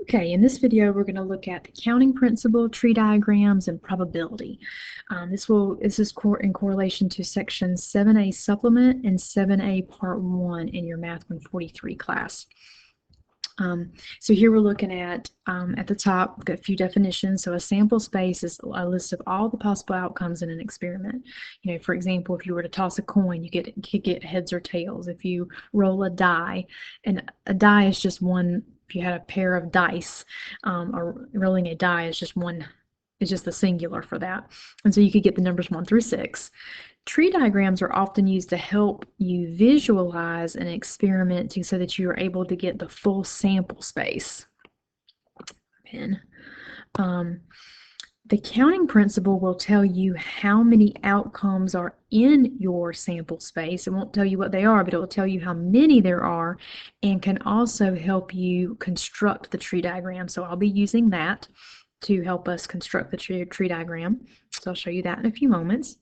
Okay, in this video we're going to look at the counting principle, tree diagrams, and probability. This is in correlation to section 7A supplement and 7A part 1 in your Math 143 class. So here we're looking at the top, we've got a few definitions. So a sample space is a list of all the possible outcomes in an experiment. You know, for example, if you were to toss a coin, you could get heads or tails. If you roll a die, and a die is just one. If you had a pair of dice, or rolling a die is just one. It's just the singular for that. And so you could get the numbers 1 through 6. Tree diagrams are often used to help you visualize an experiment so that you are able to get the full sample space. The counting principle will tell you how many outcomes are in your sample space. It won't tell you what they are, but it will tell you how many there are and can also help you construct the tree diagram. So I'll be using that to help us construct the tree diagram. So I'll show you that in a few moments.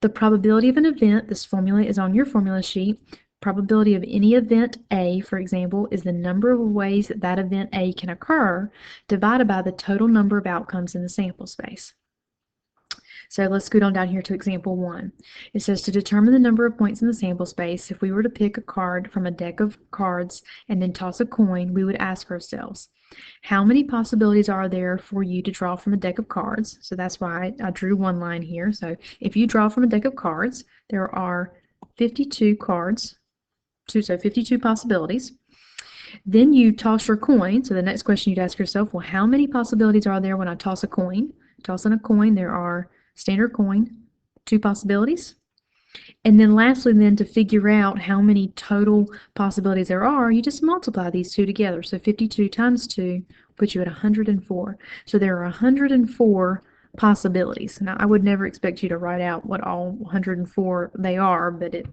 The probability of an event, this formula is on your formula sheet. Probability of any event A, for example, is the number of ways that that event A can occur divided by the total number of outcomes in the sample space. So let's scoot on down here to example 1. It says to determine the number of points in the sample space, if we were to pick a card from a deck of cards and then toss a coin, we would ask ourselves, how many possibilities are there for you to draw from a deck of cards? So that's why I drew one line here. So if you draw from a deck of cards, there are 52 cards, so 52 possibilities. Then you toss your coin. So the next question you'd ask yourself, well, how many possibilities are there when I toss a coin? Tossing a coin, there are standard coin, 2 possibilities. And then lastly, then to figure out how many total possibilities there are, you just multiply these two together. So 52 times 2 puts you at 104. So there are 104 possibilities. Now, I would never expect you to write out what all 104 they are, but it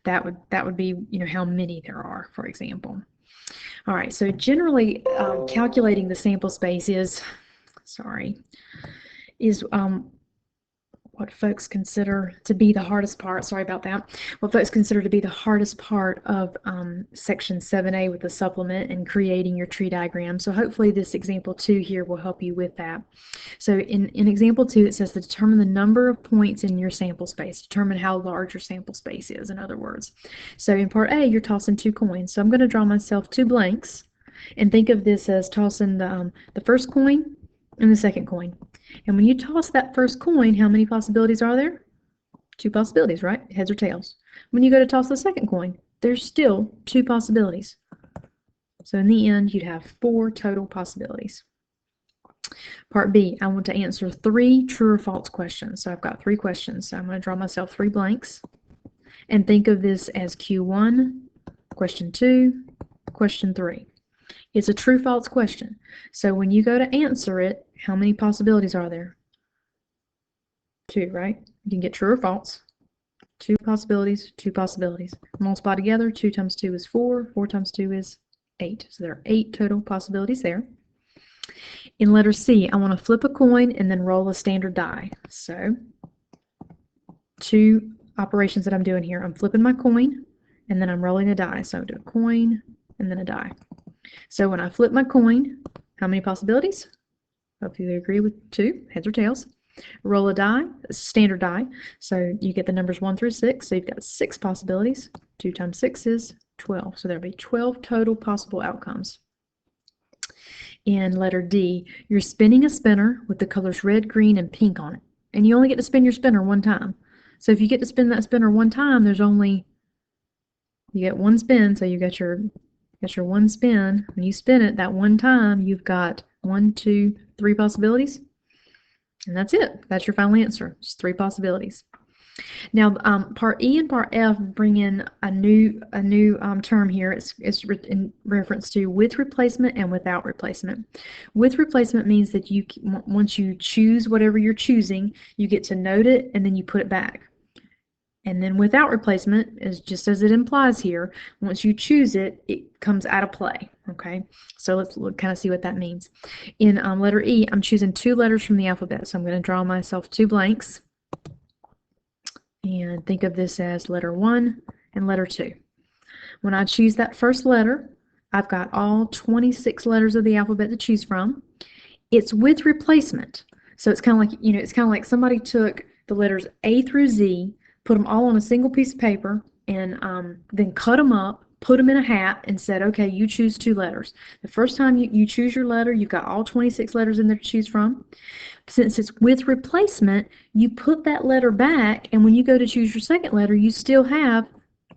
that would be, you know, how many there are, for example. All right, so generally calculating the sample space is what folks consider to be the hardest part. Sorry about that. What folks consider to be the hardest part of section 7A with the supplement and creating your tree diagram. So hopefully this example 2 here will help you with that. So in example 2, it says to determine the number of points in your sample space. Determine how large your sample space is, in other words. So in part A, you're tossing 2 coins. So I'm going to draw myself 2 blanks and think of this as tossing the first coin and the second coin. And when you toss that first coin, how many possibilities are there? 2 possibilities, right? Heads or tails. When you go to toss the second coin, there's still 2 possibilities. So in the end, you'd have 4 total possibilities. Part B, I want to answer 3 true or false questions. So I've got 3 questions. So I'm going to draw myself 3 blanks and think of this as Q1, question 2, question 3. It's a true-false question. So when you go to answer it, how many possibilities are there? 2, right? You can get true or false. 2 possibilities, 2 possibilities. Multiply together, 2 times 2 is 4, 4 times 2 is 8. So there are 8 total possibilities there. In letter C, I want to flip a coin and then roll a standard die. So 2 operations that I'm doing here. I'm flipping my coin and then I'm rolling a die. So I do a coin and then a die. So when I flip my coin, how many possibilities? Hopefully you agree with 2, heads or tails. Roll a die, a standard die. So you get the numbers 1 through 6. So you've got 6 possibilities. 2 times 6 is 12. So there'll be 12 total possible outcomes. In letter D, you're spinning a spinner with the colors red, green, and pink on it. And you only get to spin your spinner 1 time. So if you get to spin that spinner 1 time, you get 1 spin. So you got your 1 spin. When you spin it that 1 time, you've got 1, 2, 3 possibilities. And that's it. That's your final answer. Just 3 possibilities. Now, part E and part F bring in a new term here. It's in reference to with replacement and without replacement. With replacement means that once you choose whatever you're choosing, you get to note it and then you put it back. And then without replacement is just as it implies here. Once you choose it, it comes out of play. Okay, so let's kind of see what that means. In letter E, I'm choosing 2 letters from the alphabet. So I'm going to draw myself 2 blanks and think of this as letter 1 and letter 2. When I choose that first letter, I've got all 26 letters of the alphabet to choose from. It's with replacement. So it's kind of like, it's kind of like somebody took the letters A through Z, put them all on a single piece of paper, and then cut them up, put them in a hat, and said, okay, you choose 2 letters. The first time you choose your letter, you've got all 26 letters in there to choose from. Since it's with replacement, you put that letter back, and when you go to choose your second letter, you still have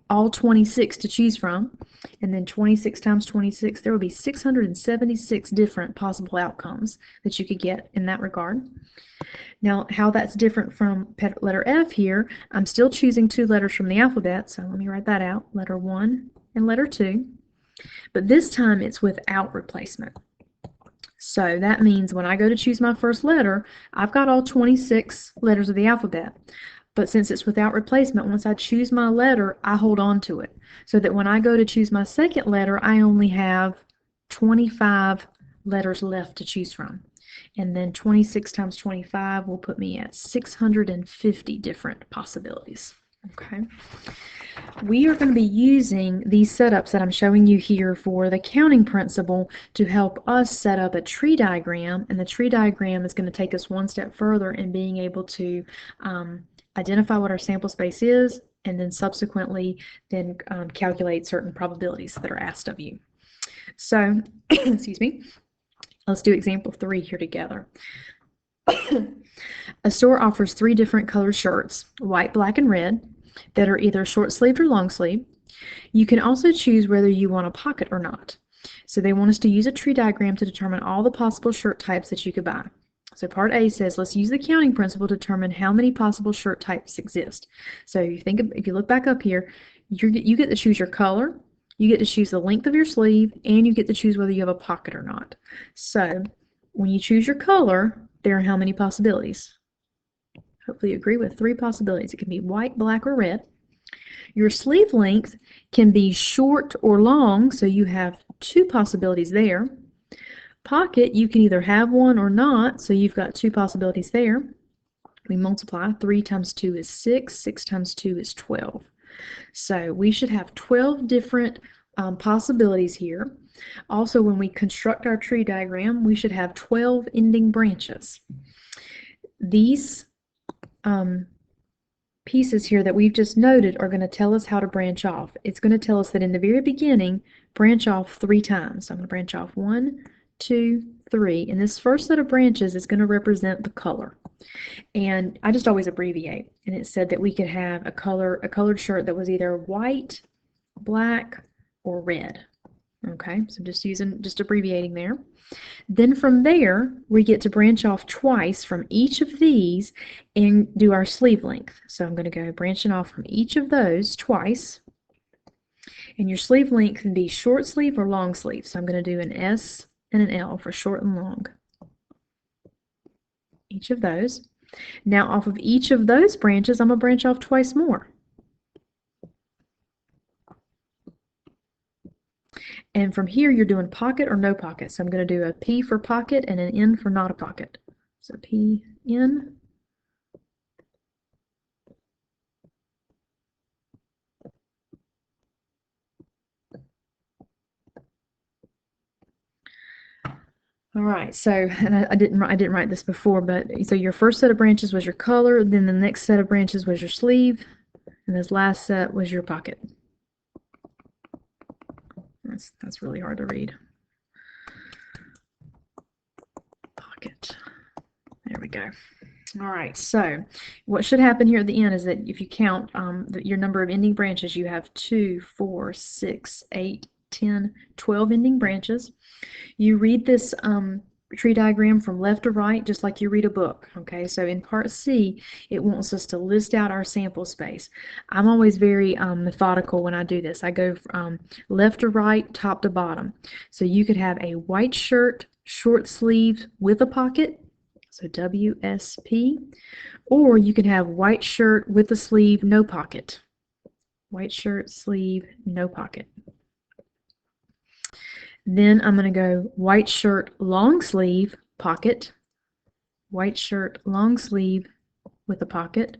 all 26 to choose from. And then 26 times 26, there will be 676 different possible outcomes that you could get in that regard. Now, how that's different from letter F here, I'm still choosing 2 letters from the alphabet, so let me write that out, letter 1 and letter 2. But this time it's without replacement. So that means when I go to choose my first letter, I've got all 26 letters of the alphabet. But since it's without replacement, once I choose my letter, I hold on to it. So that when I go to choose my second letter, I only have 25 letters left to choose from. And then 26 times 25 will put me at 650 different possibilities. Okay. We are going to be using these setups that I'm showing you here for the counting principle to help us set up a tree diagram, and the tree diagram is going to take us one step further in being able to identify what our sample space is, and then subsequently calculate certain probabilities that are asked of you. So, excuse me, let's do example 3 here together. A store offers 3 different colored shirts, white, black, and red, that are either short-sleeved or long-sleeved. You can also choose whether you want a pocket or not. So they want us to use a tree diagram to determine all the possible shirt types that you could buy. So part A says, let's use the counting principle to determine how many possible shirt types exist. So if you look back up here, you get to choose your color, you get to choose the length of your sleeve, and you get to choose whether you have a pocket or not. So when you choose your color, there are how many possibilities? Hopefully you agree with 3 possibilities. It can be white, black, or red. Your sleeve length can be short or long, so you have 2 possibilities there. Pocket, you can either have one or not, so you've got 2 possibilities there. We multiply. 3 times 2 is 6. 6 times 2 is 12. So we should have 12 different possibilities here. Also, when we construct our tree diagram, we should have 12 ending branches. These pieces here that we've just noted are going to tell us how to branch off. It's going to tell us that in the very beginning, branch off 3 times. So I'm going to branch off 1, 2, 3. And this first set of branches is going to represent the color. And I just always abbreviate. And it said that we could have a colored shirt that was either white, black, or red. Okay, so just abbreviating there. Then from there, we get to branch off twice from each of these and do our sleeve length. So I'm going to go branching off from each of those twice. And your sleeve length can be short sleeve or long sleeve. So I'm going to do an S and an L for short and long. Each of those. Now off of each of those branches, I'm going to branch off twice more. And from here, you're doing pocket or no pocket. So I'm going to do a P for pocket and an N for not a pocket. So P, N. All right, so, and I didn't write this before, but so your first set of branches was your color, then the next set of branches was your sleeve, and this last set was your pocket. That's really hard to read. Pocket. There we go. All right, so what should happen here at the end is that if you count your number of ending branches, you have 2, 4, 6, 8, 10, 12 ending branches. You read this tree diagram from left to right, just like you read a book. Okay, so in part C, it wants us to list out our sample space. I'm always very methodical when I do this. I go from left to right, top to bottom. So you could have a white shirt, short sleeve with a pocket, so WSP, or you could have white shirt with a sleeve, no pocket. White shirt, sleeve, no pocket. Then I'm going to go white shirt, long sleeve, pocket, white shirt, long sleeve with a pocket,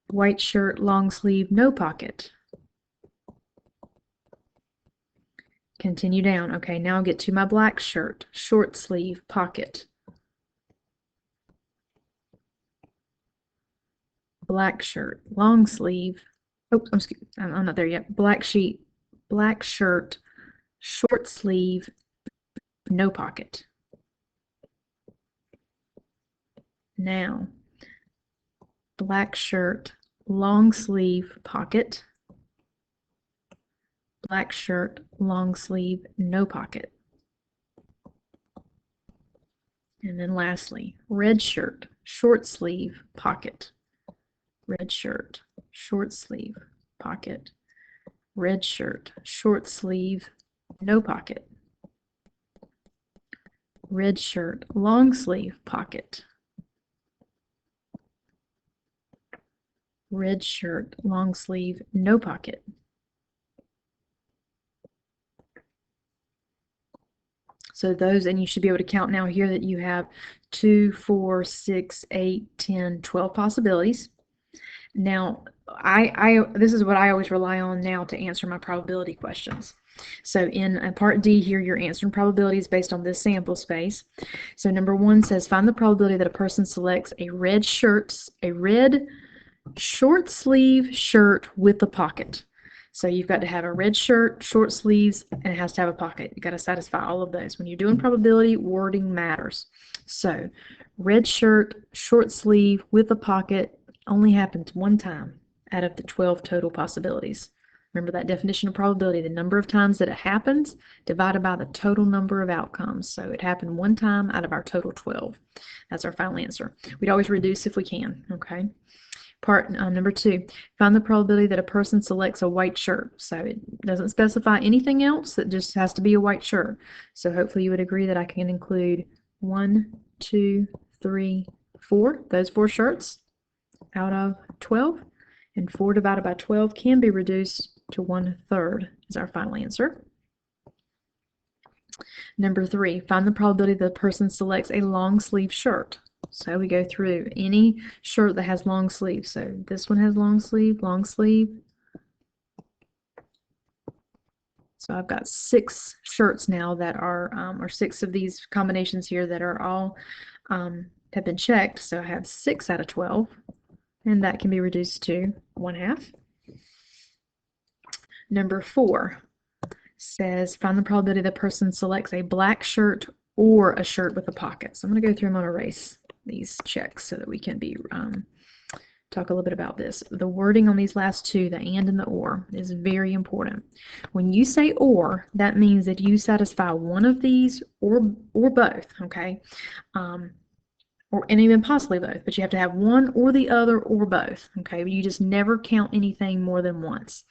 white shirt, long sleeve, no pocket. Continue down. Okay, now I'll get to my black shirt, short sleeve, pocket. Black shirt, long sleeve. Oh, I'm not there yet. Black shirt, short sleeve, no pocket. Now, black shirt, long sleeve, pocket. Black shirt, long sleeve, no pocket. And then lastly, red shirt, short sleeve, pocket. Red shirt, short sleeve, pocket. Red shirt, short sleeve, no pocket. Red shirt, long sleeve, pocket. Red shirt, long sleeve, no pocket. So those, and you should be able to count now here that you have 2, 4, 6, 8, 10, 12 possibilities. Now, this is what I always rely on now to answer my probability questions. So in part D here, you're answering probabilities based on this sample space. So number 1 says, find the probability that a person selects a red short sleeve shirt with a pocket. So you've got to have a red shirt, short sleeves, and it has to have a pocket. You've got to satisfy all of those. When you're doing probability, wording matters. So red shirt, short sleeve with a pocket only happens one time out of the 12 total possibilities. Remember that definition of probability, the number of times that it happens divided by the total number of outcomes. So it happened one time out of our total 12. That's our final answer. We'd always reduce if we can, okay? Part number 2, find the probability that a person selects a white shirt. So it doesn't specify anything else, it just has to be a white shirt. So hopefully you would agree that I can include 1, 2, 3, 4, those 4 shirts out of 12, and 4 divided by 12 can be reduced to 1/3 is our final answer. Number 3, find the probability that the person selects a long sleeve shirt. So we go through any shirt that has long sleeves. So this one has long sleeve, long sleeve. So I've got 6 shirts now that are, or 6 of these combinations here that are all have been checked. So I have 6 out of 12, and that can be reduced to 1/2. Number 4 says find the probability the person selects a black shirt or a shirt with a pocket. So I'm going to go through them on a erase these checks so that we can be talk a little bit about this. The wording on these last 2, the and the or, is very important. When you say or, that means that you satisfy one of these or both, okay? And even possibly both, but you have to have one or the other or both, okay? But you just never count anything more than once.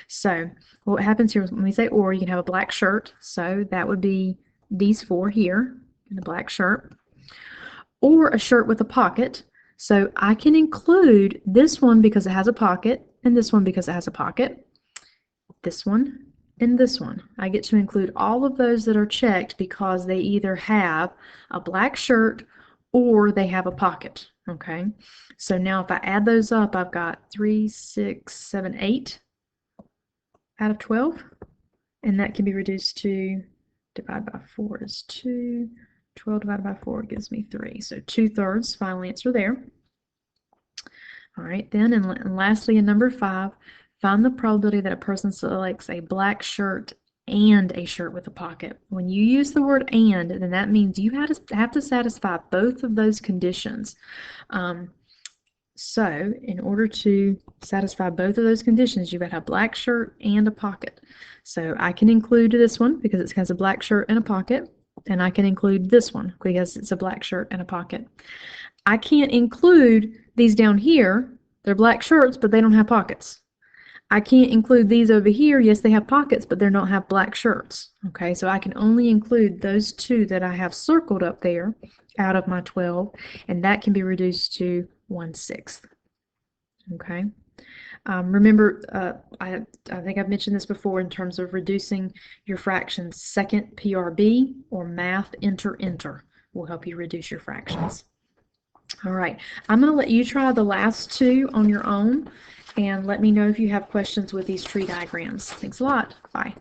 So what happens here is when we say or, you can have a black shirt, so that would be these 4 here in a black shirt, or a shirt with a pocket. So I can include this one because it has a pocket, and this one because it has a pocket, this one, and this one. I get to include all of those that are checked because they either have a black shirt or they have a pocket, okay? So now if I add those up, I've got 3, 6, 7, 8 out of 12, and that can be reduced to, divided by 4 is 2, 12 divided by 4 gives me 3. So 2/3, final answer there. All right, then, and lastly, in number 5, find the probability that a person selects a black shirt and a shirt with a pocket. When you use the word and, then that means you have to satisfy both of those conditions. So in order to satisfy both of those conditions, you've got a black shirt and a pocket. So I can include this one because it has a black shirt and a pocket, and I can include this one because it's a black shirt and a pocket. I can't include these down here. They're black shirts, but they don't have pockets. I can't include these over here. Yes, they have pockets, but they don't have black shirts. Okay, so I can only include those 2 that I have circled up there out of my 12, and that can be reduced to 1/6. Okay. Remember, I think I've mentioned this before in terms of reducing your fractions. Second PRB or math enter will help you reduce your fractions. All right, I'm going to let you try the last 2 on your own and let me know if you have questions with these tree diagrams. Thanks a lot. Bye.